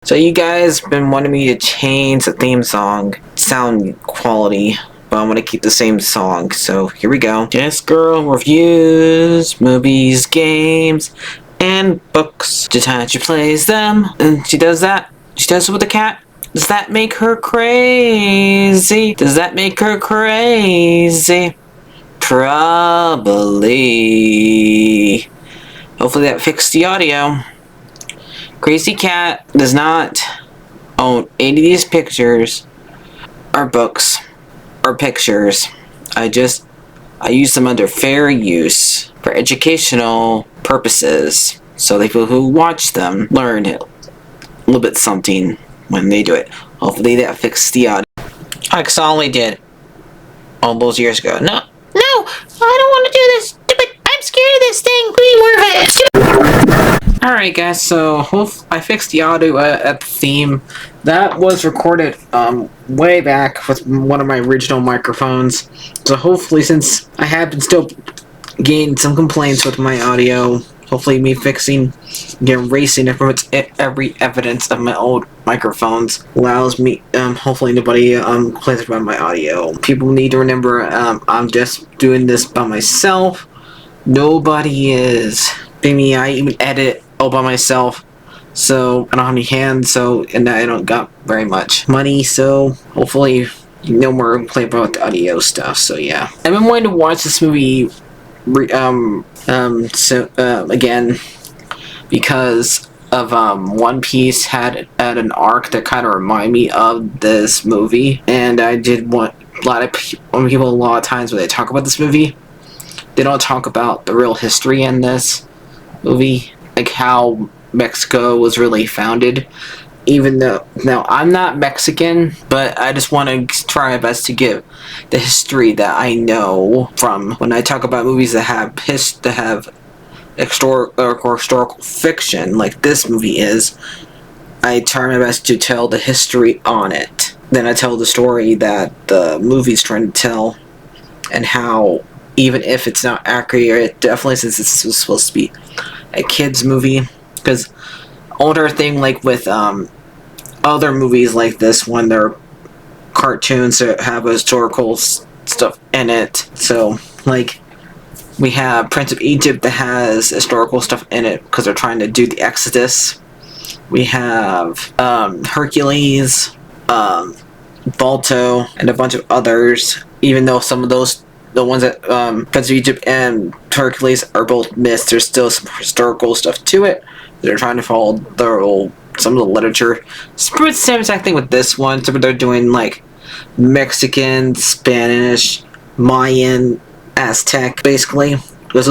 So you guys been wanting me to change the theme song sound quality, but I'm gonna keep the same song. So here we go. This girl reviews movies, games, and books. The time she plays them, and she does that. She does it with the cat. Does that make her crazy? Does that make her crazy? Probably. Hopefully that fixed the audio. Crazy Cat does not own any of these pictures or books or pictures. I use them under fair use for educational purposes, so the people who watch them learn a little bit something when they do it. Hopefully that fixed the audio. I solidly did all those years ago. No, I don't want to do this. I'm scared of this thing. Alright guys, so I fixed the audio at the theme. That was recorded way back with one of my original microphones. So hopefully, since I have been still getting some complaints with my audio, hopefully me fixing, erasing every evidence of my old microphones allows me, hopefully nobody complains about my audio. People need to remember I'm just doing this by myself. Nobody is. Maybe I even edit all by myself, so I don't have any hands, and I don't got very much money, so hopefully no more complain about the audio stuff. So yeah, I've been wanting to watch this movie again because of One Piece had an arc that kind of reminded me of this movie, and I did want a lot of times when they talk about this movie, they don't talk about the real history in this movie, like how Mexico was really founded. Even though now I'm not Mexican, but I just want to try my best to give the history that I know from when I talk about movies that have historical fiction, like this movie is. I try my best to tell the history on it. Then I tell the story that the movie's trying to tell, and how, even if it's not accurate, definitely, since this was supposed to be a kids movie, because older thing, like with other movies like this one, they're cartoons that have historical stuff in it. So like we have Prince of Egypt that has historical stuff in it because they're trying to do the Exodus. We have Hercules, Balto, and a bunch of others, even though some of those, the ones that Prince of Egypt and Hercules are both myths, there's still some historical stuff to it. They're trying to follow some of the literature. It's pretty same exact thing with this one. So they're doing like Mexican, Spanish, Mayan, Aztec, basically. Because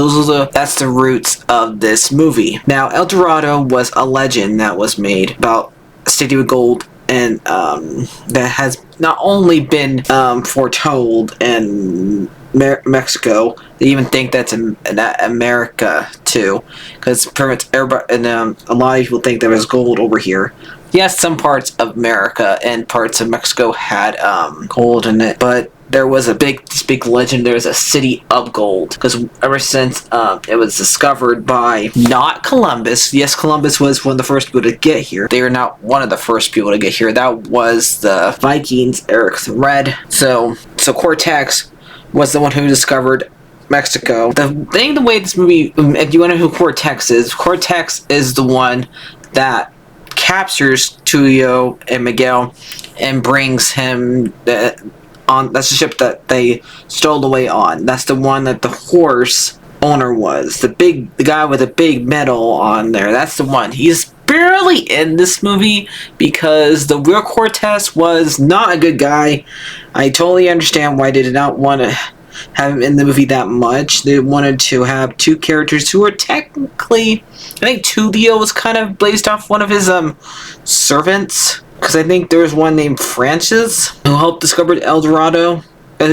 that's the roots of this movie. Now, El Dorado was a legend that was made about a city with gold, and that has not only been foretold in Mexico, they even think that's in America too, because pretty much everybody, and a lot of people think there was gold over here. Yes, some parts of America and parts of Mexico had gold in it, but there was this big legend. There's a city of gold, because ever since it was discovered by not Columbus. Yes, Columbus was one of the first people to get here. They are not one of the first people to get here. That was the Vikings, Eric the Red. So Cortex was the one who discovered Mexico. The way this movie, if you want to know who Cortex is the one that captures Tulio and Miguel and brings him on. That's the ship that they stole away on. That's the one that the horse owner was. The guy with a big medal on there. That's the one. He's barely in this movie because the real Cortez was not a good guy. I totally understand why they did not want to have him in the movie that much. They wanted to have two characters who were technically, I think Tulio was kind of based off one of his servants, because I think there was one named Francis who helped discover El Dorado, one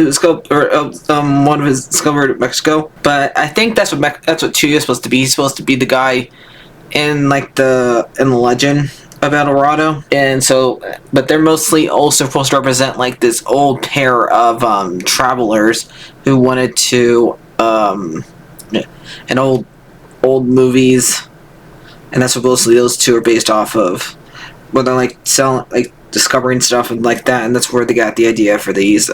of his discovered Mexico. But I think that's what Tulio is supposed to be. He's supposed to be the guy in the legend of El Dorado, and so, but they're mostly also supposed to represent like this old pair of travelers who wanted to and old movies, and that's what mostly those two are based off of. where they're like selling, like discovering stuff and like that, and that's where they got the idea for these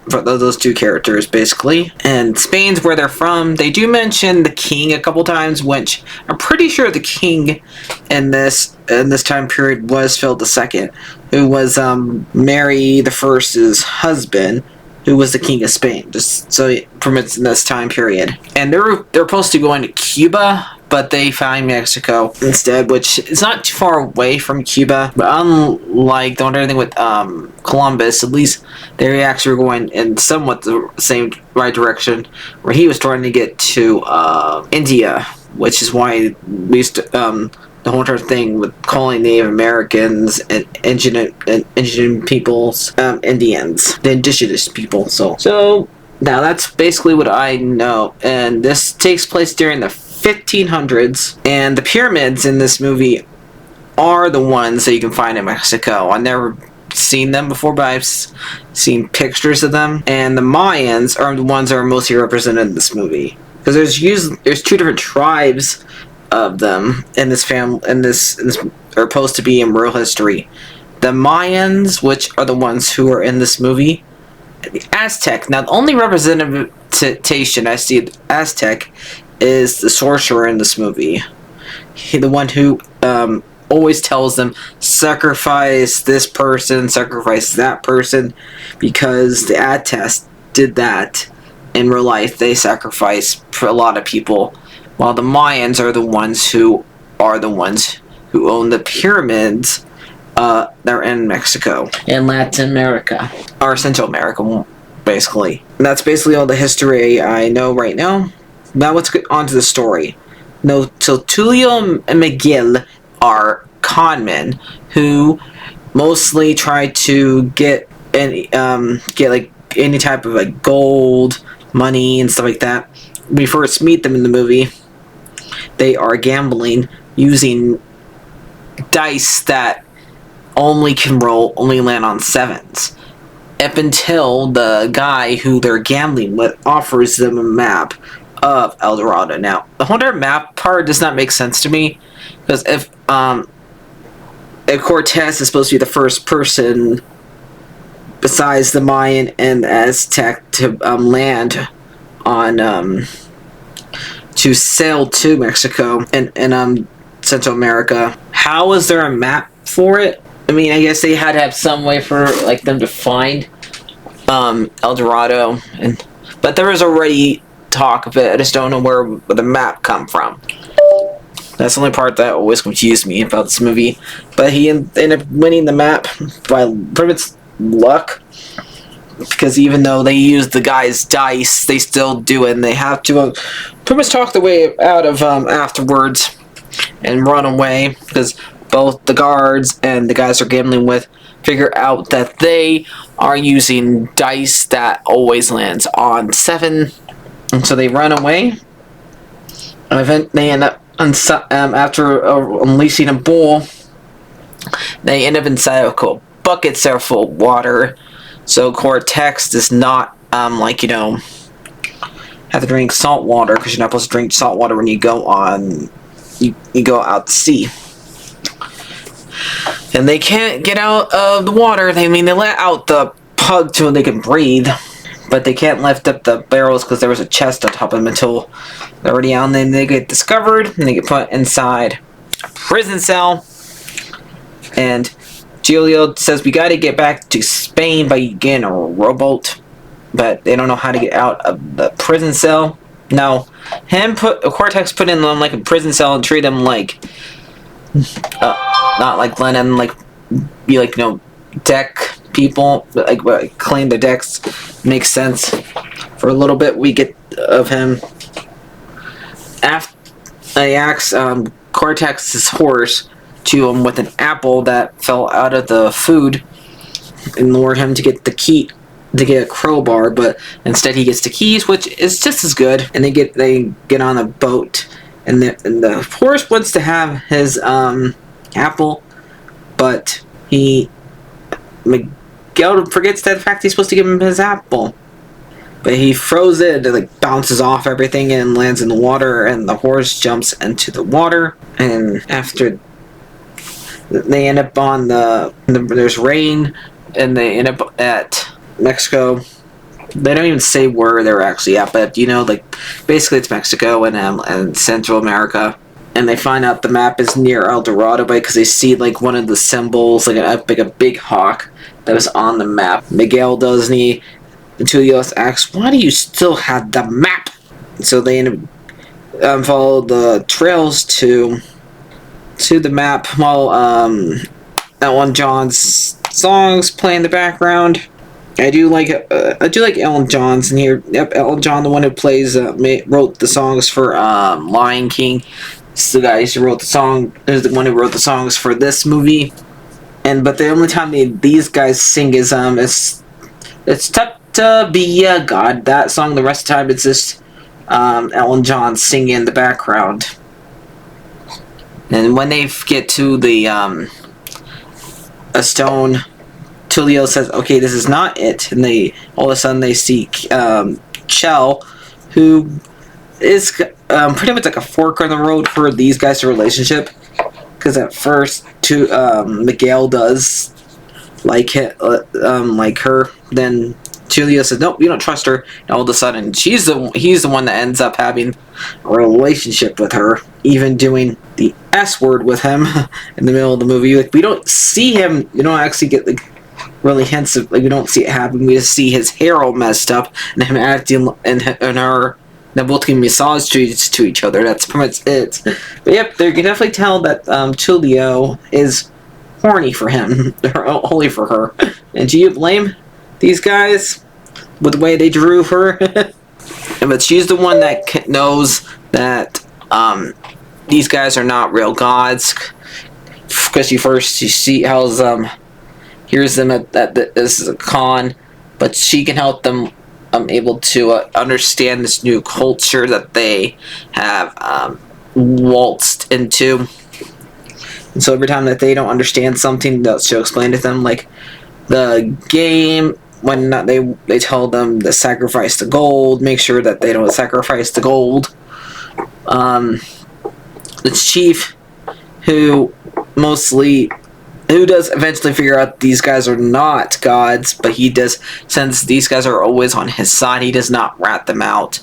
for those two characters basically. And Spain's where they're from. They do mention the king a couple times, which I'm pretty sure the king in this time period was Philip II, who was Mary the First's husband, who was the king of Spain, just so from in this time period. And they're supposed to go into Cuba, but they find Mexico instead, which is not too far away from Cuba. But unlike the other thing with Columbus, at least they actually were going in somewhat the same right direction, where he was trying to get to India, which is why we used to, the whole entire thing with calling Native Americans and indigenous peoples Indians, the indigenous people. So now that's basically what I know, and this takes place during the 1500s, and the pyramids in this movie are the ones that you can find in Mexico. I've never seen them before, but I've seen pictures of them, and the Mayans are the ones that are mostly represented in this movie, because there's two different tribes of them in this are supposed to be in real history. The Mayans, which are the ones who are in this movie, and the Aztec. Now, the only representation I see of Aztec is the sorcerer in this movie. The one who always tells them, sacrifice this person, sacrifice that person, because the Aztecs did that in real life. They sacrifice for a lot of people, while the Mayans are the ones who own the pyramids that are in Mexico and Latin America, or Central America, basically. And that's basically all the history I know right now. Now let's get on to the story. No, so Tulio and Miguel are conmen who mostly try to get like any type of like gold, money, and stuff like that. When we first meet them in the movie, they are gambling using dice that only land on sevens. Up until the guy who they're gambling with offers them a map of El Dorado. Now, the whole map part does not make sense to me, because if Cortez is supposed to be the first person besides the Mayan and the Aztec to land on to sail to Mexico and Central America, how is there a map for it? I mean, I guess they had to have some way for like them to find El Dorado, but there was already talk of it. I just don't know where the map come from. That's the only part that always confused me about this movie. But he ended up winning the map by pretty much luck, because even though they used the guy's dice, they still do it, and they have to pretty much talk the way out of afterwards and run away, because both the guards and the guys they're gambling with figure out that they are using dice that always lands on 7, and so they run away. And they end up after unleashing a bull, they end up inside of cool buckets that are full of water. So Cortex does not have to drink salt water, because you're not supposed to drink salt water when you go on you go out to sea. And they can't get out of the water. They let out the pug so they can breathe, but they can't lift up the barrels because there was a chest on top of them until they're already out. And then they get discovered and they get put inside a prison cell. And Julio says, we got to get back to Spain by getting a rowboat, but they don't know how to get out of the prison cell. No, Cortex put in them like a prison cell and treat them like not like Lennon, like be like deck people, but like clean the decks. Makes sense. For a little bit, we get of him. After I asked Cortex's horse to him with an apple that fell out of the food, and lured him to get the key, to get a crowbar, but instead he gets the keys, which is just as good. And they get on a boat, and the horse wants to have his apple, but Miguel forgets that the fact he's supposed to give him his apple. But he throws it, and it bounces off everything and lands in the water, and the horse jumps into the water. And after They end up on there's rain, and they end up at Mexico. They don't even say where they're actually at, but like basically it's Mexico and Central America. And they find out the map is near El Dorado because they see like one of the symbols, like a big hawk that was on the map. Miguel does, and Tulio asks, "Why do you still have the map?" And so they end up follow the trails to the map while Elton John's songs play in the background. I do like Elton John's in here. Yep, Elton John, the one who wrote the songs for Lion King. It's the guy who wrote the song. Is the one who wrote the songs for this movie. But the only time these guys sing is it's tough to be a god. That song. The rest of the time it's just Elton John singing in the background. And when they get to the a stone, Tulio says, "Okay, this is not it." And all of a sudden they see Chell, who is pretty much like a fork in the road for these guys' relationship. Because at first, Miguel does like her. Then Tulio says, "Nope, you don't trust her." And all of a sudden, he's the one that ends up having a relationship with her, even doing the S word with him in the middle of the movie. Like, we don't see him. You don't actually get like really hints of, like, we don't see it happen. We just see his hair all messed up and him acting and her. They're both giving massage treats to each other. That's pretty much it. But yep, you can definitely tell that Tulio is horny for him, or only for her. And do you blame these guys with the way they drew her? But she's the one that knows that these guys are not real gods, because she hears them at this is a con, but she can help them able to understand this new culture that they have waltzed into. And so every time that they don't understand something, she'll explain to them, like the game, when they tell them to sacrifice the gold, make sure that they don't sacrifice the gold. The chief, who does eventually figure out these guys are not gods, but he does, since these guys are always on his side, he does not rat them out.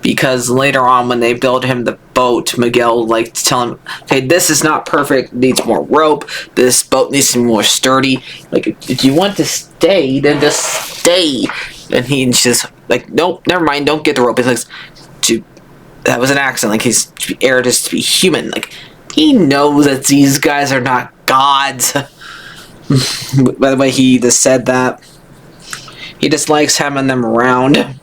Because later on, when they build him the boat, Miguel to tell him, "Okay, this is not perfect, needs more rope, this boat needs to be more sturdy. Like, if you want to stay, then just stay." And he's just like, "Nope, never mind, don't get the rope." He's like, that was an accident, like, he's aired as to be human. Like, he knows that these guys are not gods. By the way, he just said that. He just likes having them around.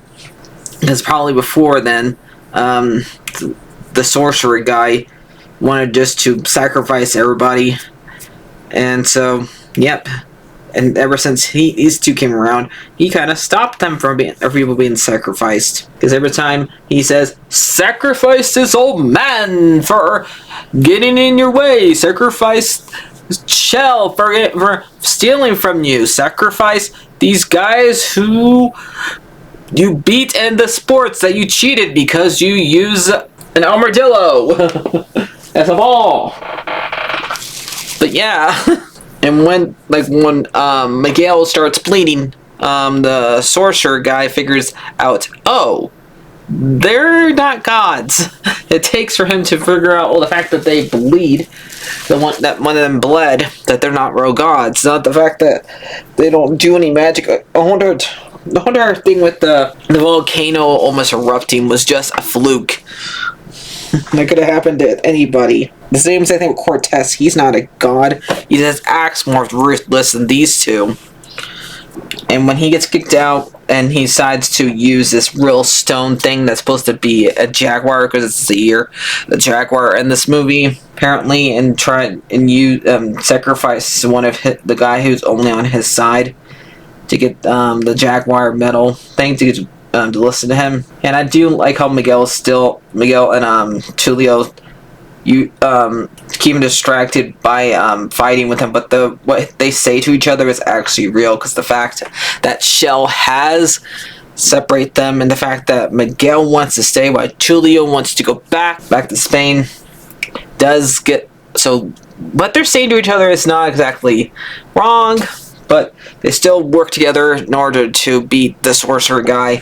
Because probably before then, the sorcerer guy wanted just to sacrifice everybody. And so, yep. And ever since these two came around, he kind of stopped them from people being sacrificed. Because every time he says, "Sacrifice this old man for getting in your way. Sacrifice Shell for stealing from you. Sacrifice these guys who you beat in the sports that you cheated because you use an armadillo as a ball." But yeah. And when Miguel starts bleeding, the sorcerer guy figures out, oh, they're not gods. It takes for him to figure out, well, the fact that they bleed, that one of them bled, that they're not real gods, not the fact that they don't do any magic. The whole thing with the volcano almost erupting was just a fluke. That could have happened to anybody. The same as I think with Cortez. He's not a god. He just acts more ruthless than these two. And when he gets kicked out and he decides to use this real stone thing that's supposed to be a jaguar, because it's the jaguar in this movie, apparently, and sacrifice one of the guy who's only on his side to get the jaguar medal thing, to get to listen to him. And I do like how Miguel and Tulio keep him distracted by fighting with him, but what they say to each other is actually real, because the fact that Shell has separate them, and the fact that Miguel wants to stay while Tulio wants to go back to Spain, does get so what they're saying to each other is not exactly wrong, but they still work together in order to beat the sorcerer guy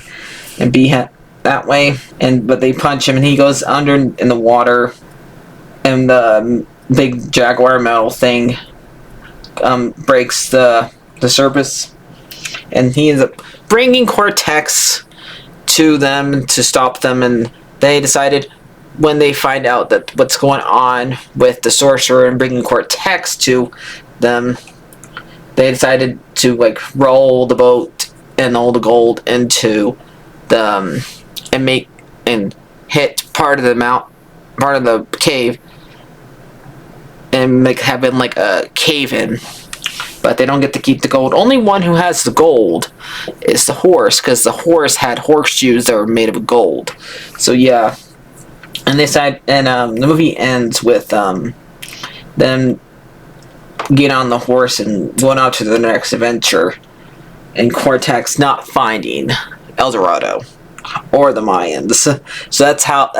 and beat him that way. But they punch him and he goes under in the water, and the big jaguar metal thing breaks the surface, and he ends up bringing Cortex to them to stop them. And they decided, when they find out that what's going on with the sorcerer and bringing Cortex to them, they decided to like roll the boat and all the gold into the and hit part of the cave, and have been like a cave in. But they don't get to keep the gold. Only one who has the gold is the horse, because the horse had horseshoes that were made of gold. So yeah, and the movie ends with them getting on the horse and going out to the next adventure, and Cortex not finding El Dorado or the Mayans. So that's how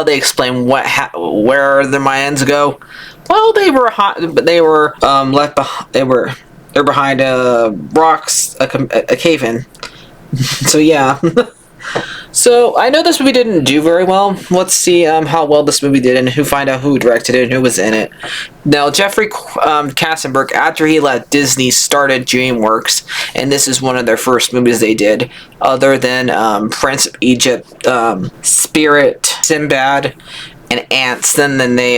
they explain where the Mayans go. Well, they were left behind. They're behind rocks, a cave in. So yeah. So I know this movie didn't do very well. Let's see how well this movie did, and find out who directed it and who was in it. Now, Jeffrey Katzenberg, after he left Disney, started DreamWorks, and this is one of their first movies they did, other than Prince of Egypt, Spirit, Sinbad, and Ants. Then they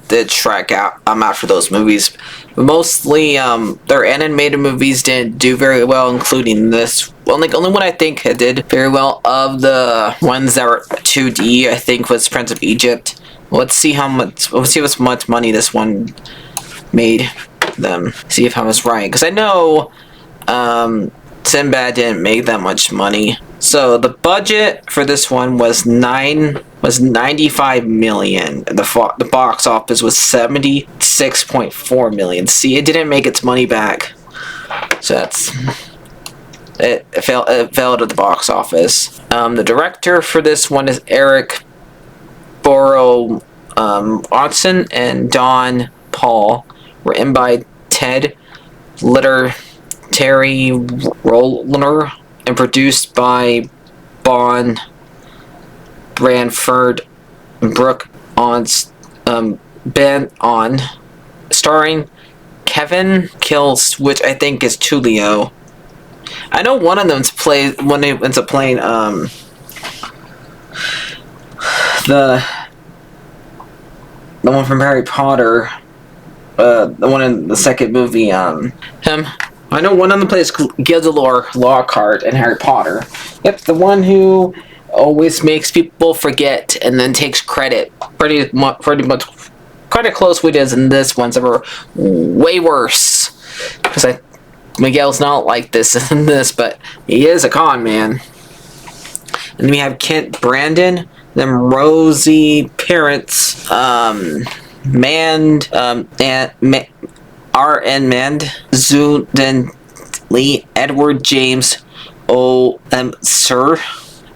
did Shrek after those movies. But mostly their animated movies didn't do very well, including this. Well, like, only one I think did very well of the ones that were 2D, I think, was Prince of Egypt. Let's see how much money this one made them. See if I was right, because I know Sinbad didn't make that much money. So the budget for this one was $95 million. The box office was $76.4 million. See, it didn't make its money back. So it failed at the box office. The director for this one is Eric Borow Watson and Don Paul. Written by Ted Terry Roller, and produced by Bon Branford and Brooke Ben on, starring Kevin Kills, which I think is Tulio. I know one of them ends up playing the one from Harry Potter, the one in the second movie, him. I know one of them plays Gilderoy Lockhart in Harry Potter. Yep, the one who always makes people forget and then takes credit. Pretty much quite close we did in this one. They were way worse, because Miguel's not like this in this, but he is a con man. And we have Kent Brandon, then Rosie Parents, R.N. Mand, Zuden Lee, Edward James O. Sir,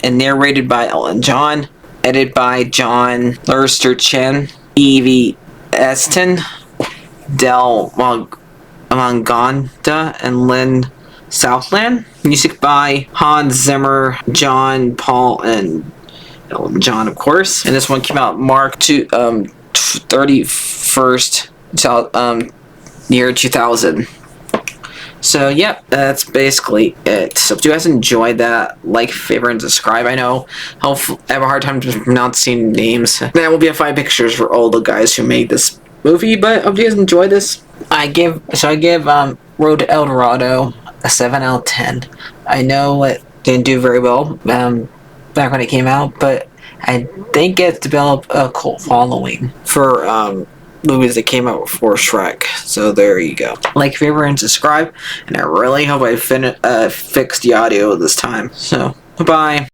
and narrated by Elton John, edited by John Lurster Chen, Evie Eston, Del Manganda, and Lynn Southland. Music by Hans Zimmer, John Paul, and Elton John, of course. And this one came out March 31st, year 2000. So, yep, that's basically it. So, if you guys enjoyed that, like, favorite, and subscribe. I know I have a hard time pronouncing names. There will be 5 pictures for all the guys who made this movie, but hope you guys enjoyed this. I give Road to El Dorado a 7 out of 10. I know it didn't do very well back when it came out, but I think it's developed a cult following for movies that came out before Shrek. So there you go. Like, favorite, and subscribe, and I really hope I fixed the audio this time. So, bye-bye.